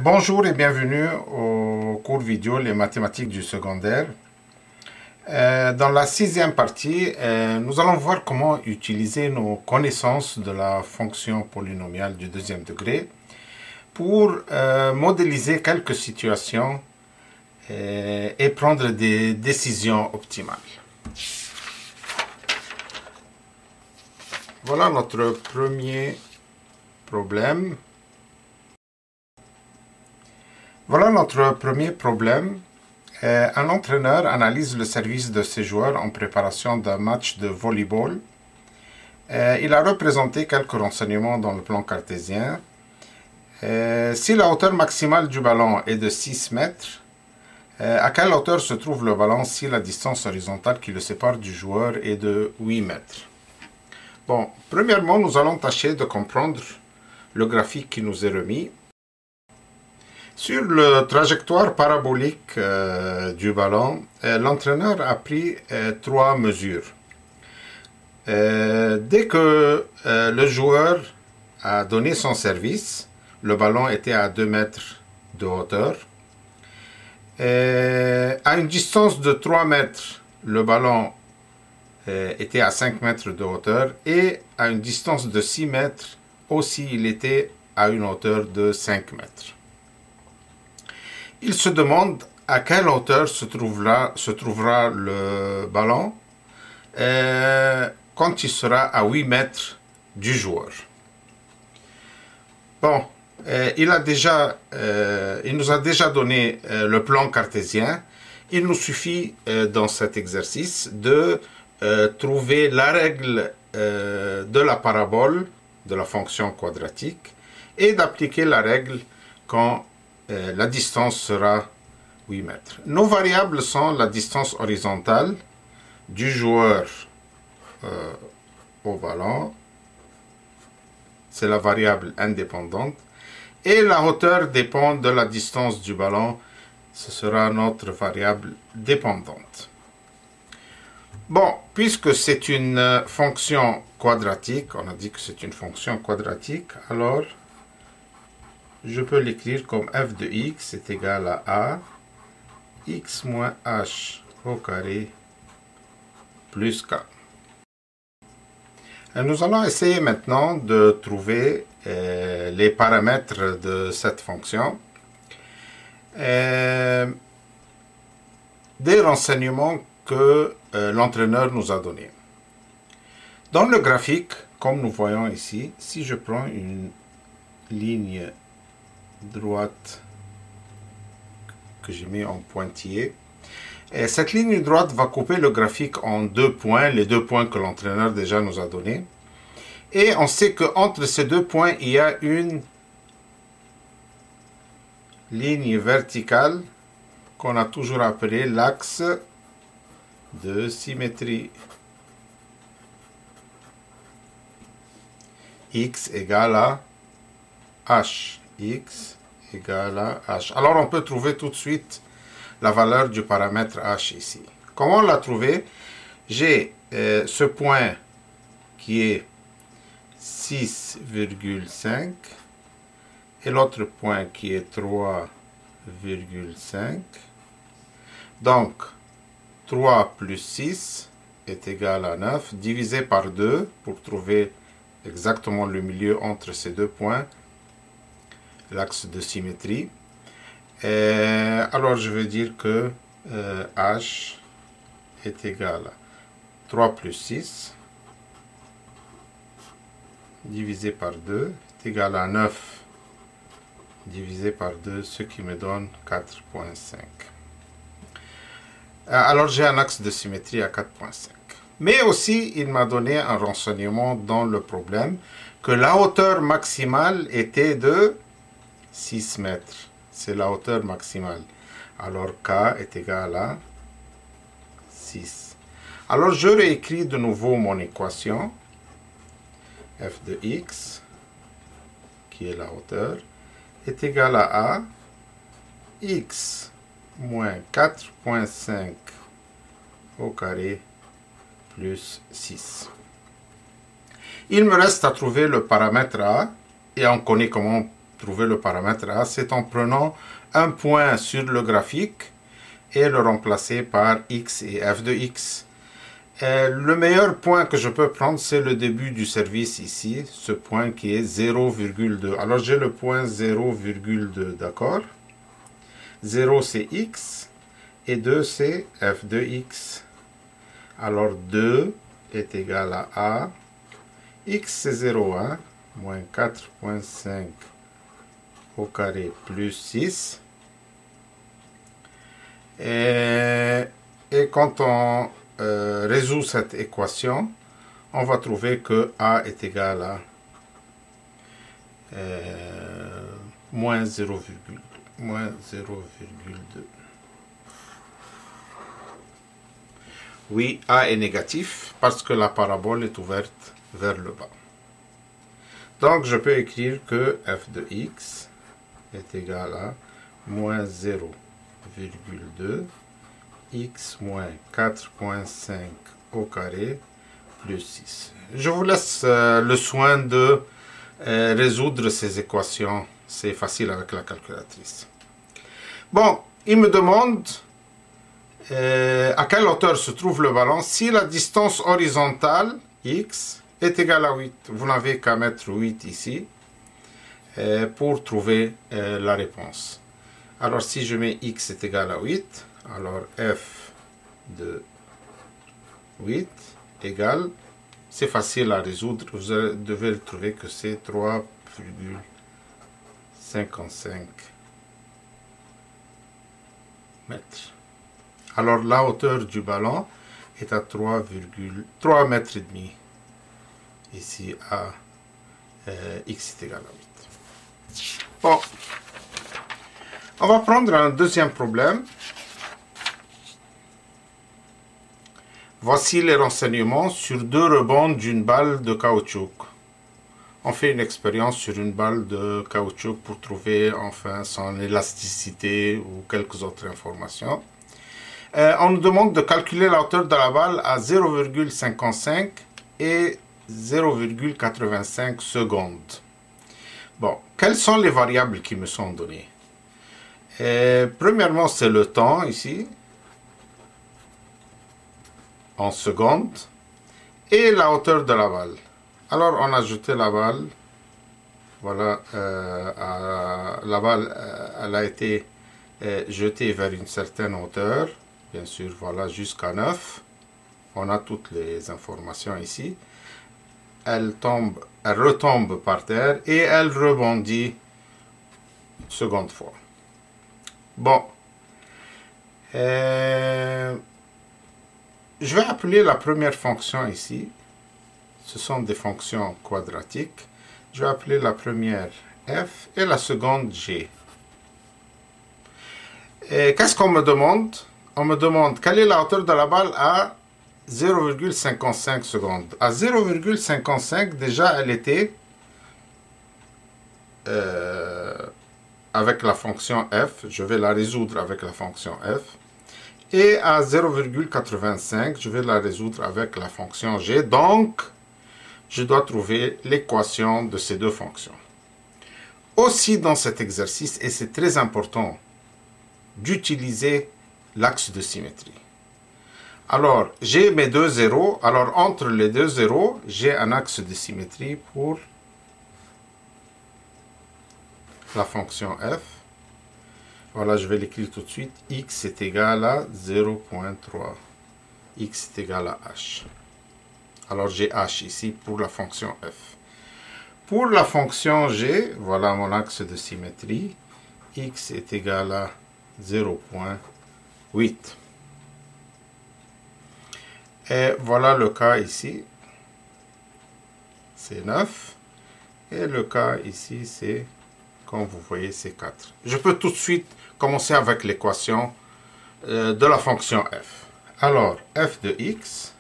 Bonjour et bienvenue au cours vidéo Les mathématiques du secondaire. Dans la sixième partie, nous allons voir comment utiliser nos connaissances de la fonction polynomiale du deuxième degré pour modéliser quelques situations et prendre des décisions optimales. Voilà notre premier problème. Un entraîneur analyse le service de ses joueurs en préparation d'un match de volleyball. Il a représenté quelques renseignements dans le plan cartésien. Si la hauteur maximale du ballon est de 6 mètres, à quelle hauteur se trouve le ballon si la distance horizontale qui le sépare du joueur est de 8 mètres? Bon, premièrement, nous allons tâcher de comprendre le graphique qui nous est remis. Sur la trajectoire parabolique du ballon, l'entraîneur a pris 3 mesures. Dès que le joueur a donné son service, le ballon était à 2 mètres de hauteur. À une distance de 3 mètres, le ballon était à 5 mètres de hauteur. Et à une distance de 6 mètres, aussi il était à une hauteur de 5 mètres. Il se demande à quelle hauteur se trouvera le ballon quand il sera à 8 mètres du joueur. Bon, il nous a déjà donné le plan cartésien. Il nous suffit dans cet exercice de trouver la règle de la parabole de la fonction quadratique et d'appliquer la règle quand la distance sera 8 mètres. Nos variables sont la distance horizontale du joueur au ballon, c'est la variable indépendante, et la hauteur dépend de la distance du ballon, ce sera notre variable dépendante. Bon, puisque c'est une fonction quadratique, on a dit que c'est une fonction quadratique, alors je peux l'écrire comme f de x est égal à a, x moins h au carré plus k. Et nous allons essayer maintenant de trouver les paramètres de cette fonction. Des renseignements que l'entraîneur nous a donnés. Dans le graphique, comme nous voyons ici, si je prends une ligne droite que j'ai mis en pointillé, et cette ligne droite va couper le graphique en 2 points, les 2 points que l'entraîneur déjà nous a donnés. Et on sait qu'entre ces 2 points, il y a une ligne verticale qu'on a toujours appelée l'axe de symétrie. X égale à h. X égale à h. Alors on peut trouver tout de suite la valeur du paramètre h ici. Comment la trouver? J'ai ce point qui est 6,5 et l'autre point qui est 3,5. Donc 3 plus 6 est égal à 9, divisé par 2 pour trouver exactement le milieu entre ces 2 points, l'axe de symétrie. Alors je vais dire que h est égal à 3 plus 6 divisé par 2 est égal à 9 divisé par 2, ce qui me donne 4,5. Alors j'ai un axe de symétrie à 4,5. Mais aussi, il m'a donné un renseignement dans le problème que la hauteur maximale était de 6 mètres. C'est la hauteur maximale. Alors k est égal à 6. Alors je réécris de nouveau mon équation. F de x, qui est la hauteur, est égal à x moins 4,5 au carré plus 6. Il me reste à trouver le paramètre a, et on connaît comment trouver le paramètre A, c'est en prenant un point sur le graphique et le remplacer par x et f de x. Le meilleur point que je peux prendre, c'est le début du service ici, ce point qui est 0,2. Alors j'ai le point 0,2, d'accord? 0 c'est x et 2 c'est f de x. Alors 2 est égal à A. X c'est 0, hein? Moins 4,5 au carré plus 6. Et quand on résout cette équation, on va trouver que A est égal à moins 0,2. Oui, A est négatif parce que la parabole est ouverte vers le bas. Donc, je peux écrire que f de x est égal à moins 0,2 x moins 4,5 au carré plus 6. Je vous laisse le soin de résoudre ces équations. C'est facile avec la calculatrice. Bon, il me demande à quelle hauteur se trouve le ballon si la distance horizontale, x, est égale à 8. Vous n'avez qu'à mettre 8 ici pour trouver la réponse. Alors, si je mets x est égal à 8, alors f de 8 égale, c'est facile à résoudre, vous devez le trouver que c'est 3,55 mètres. Alors la hauteur du ballon est à 3,3 mètres et demi. Ici à x est égal à 8. Bon, on va prendre un deuxième problème. Voici les renseignements sur deux rebonds d'une balle de caoutchouc. On fait une expérience sur une balle de caoutchouc pour trouver enfin son élasticité ou quelques autres informations. On nous demande de calculer la hauteur de la balle à 0,55 et 0,85 secondes. Bon, quelles sont les variables qui me sont données? Premièrement, c'est le temps ici, en secondes, et la hauteur de la balle. Alors, on a jeté la balle. Voilà, la balle, elle a été jetée vers une certaine hauteur. Bien sûr, voilà, jusqu'à 9. On a toutes les informations ici. Elle retombe par terre et elle rebondit une seconde fois. Bon. Je vais appeler la première fonction ici. Ce sont des fonctions quadratiques. Je vais appeler la première f et la seconde g. Qu'est-ce qu'on me demande? On me demande quelle est la hauteur de la balle à 0,55 secondes. À 0,55, déjà, elle était avec la fonction f. Je vais la résoudre avec la fonction f. Et à 0,85, je vais la résoudre avec la fonction g. Donc, je dois trouver l'équation de ces deux fonctions. Aussi dans cet exercice, et c'est très important d'utiliser l'axe de symétrie. Alors, j'ai mes deux zéros. Alors, entre les deux zéros, j'ai un axe de symétrie pour la fonction f. Voilà, je vais l'écrire tout de suite. X est égal à 0,3. X est égal à h. Alors, j'ai h ici pour la fonction f. Pour la fonction g, voilà mon axe de symétrie. X est égal à 0,8. Et voilà le cas ici. C'est 9. Et le cas ici, c'est, comme vous voyez, c'est 4. Je peux tout de suite commencer avec l'équation de la fonction f. Alors, f de x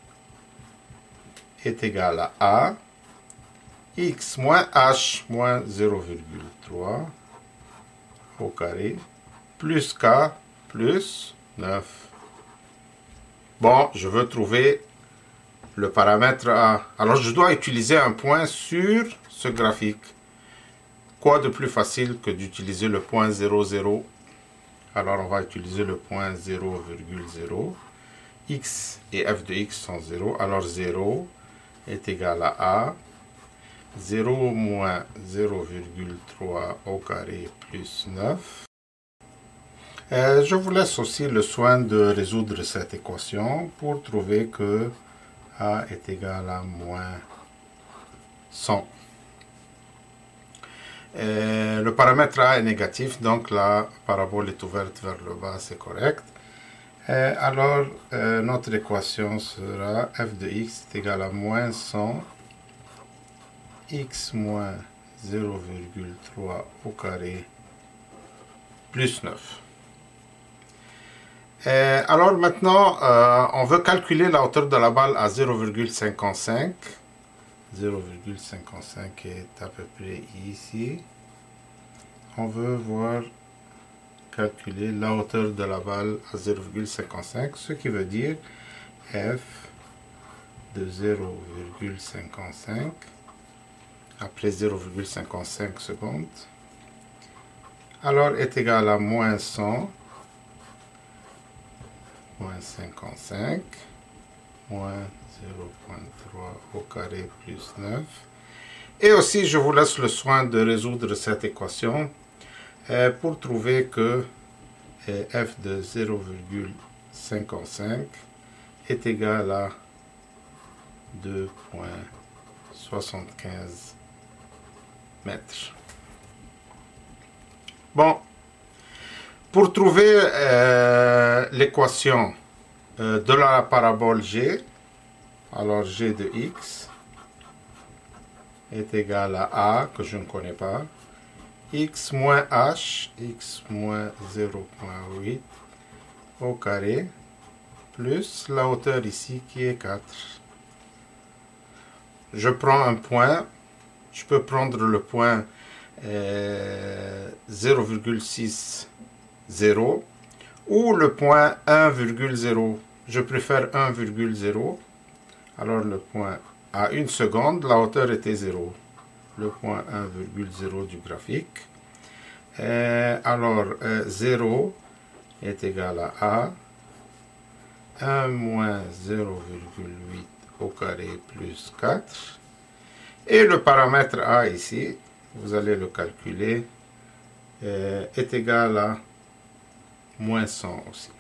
est égal à a, x moins h moins 0,3 au carré, plus k plus 9. Bon, je veux trouver le paramètre a. Alors, je dois utiliser un point sur ce graphique. Quoi de plus facile que d'utiliser le point 0, 0? Alors on va utiliser le point 0,0. X et f de x sont 0. Alors 0 est égal à A. 0 moins 0,3 au carré plus 9. Je vous laisse aussi le soin de résoudre cette équation pour trouver que A est égal à moins 100. Le paramètre A est négatif, donc la parabole est ouverte vers le bas, c'est correct. Alors, notre équation sera f de x est égal à moins 100 x moins 0,3 au carré plus 9. Alors maintenant, on veut calculer la hauteur de la balle à 0,55. 0,55 est à peu près ici. On veut calculer la hauteur de la balle à 0,55, ce qui veut dire f de 0,55 après 0,55 secondes, alors est égal à moins 100, moins 55, moins 0,3 au carré plus 9. Et aussi, je vous laisse le soin de résoudre cette équation pour trouver que f de 0,55 est égal à 2,75 mètres. Bon, pour trouver l'équation de la parabole G, alors G de x est égal à A, que je ne connais pas, x moins h, x moins 0,8 au carré, plus la hauteur ici qui est 4. Je prends un point, je peux prendre le point 0,60 ou le point 1,0. Je préfère 1,0. Alors le point à 1 seconde, la hauteur était 0. Le point 1,0 du graphique. Alors 0 est égal à 1 moins 0,8 au carré plus 4. Et le paramètre A ici, vous allez le calculer, est égal à moins 100 aussi.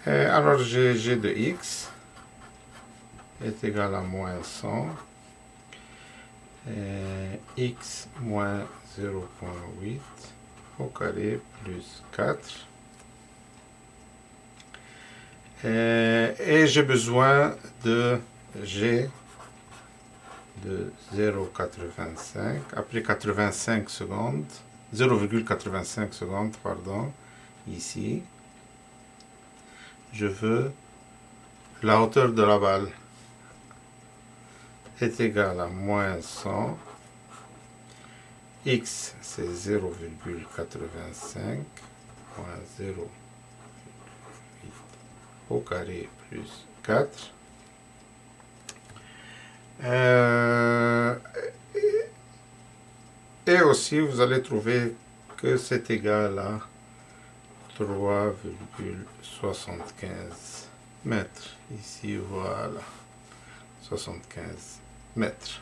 Alors G de x est égal à moins 100. X moins 0,8 au carré plus 4. Et j'ai besoin de G de 0,85 après 85 secondes, 0,85 secondes, pardon, ici. Je veux la hauteur de la balle est égale à moins 100. X, c'est 0,85 moins 0,8 au carré plus 4. Et aussi, vous allez trouver que c'est égal à 3,75 mètres. Ici, voilà, 75 mètres.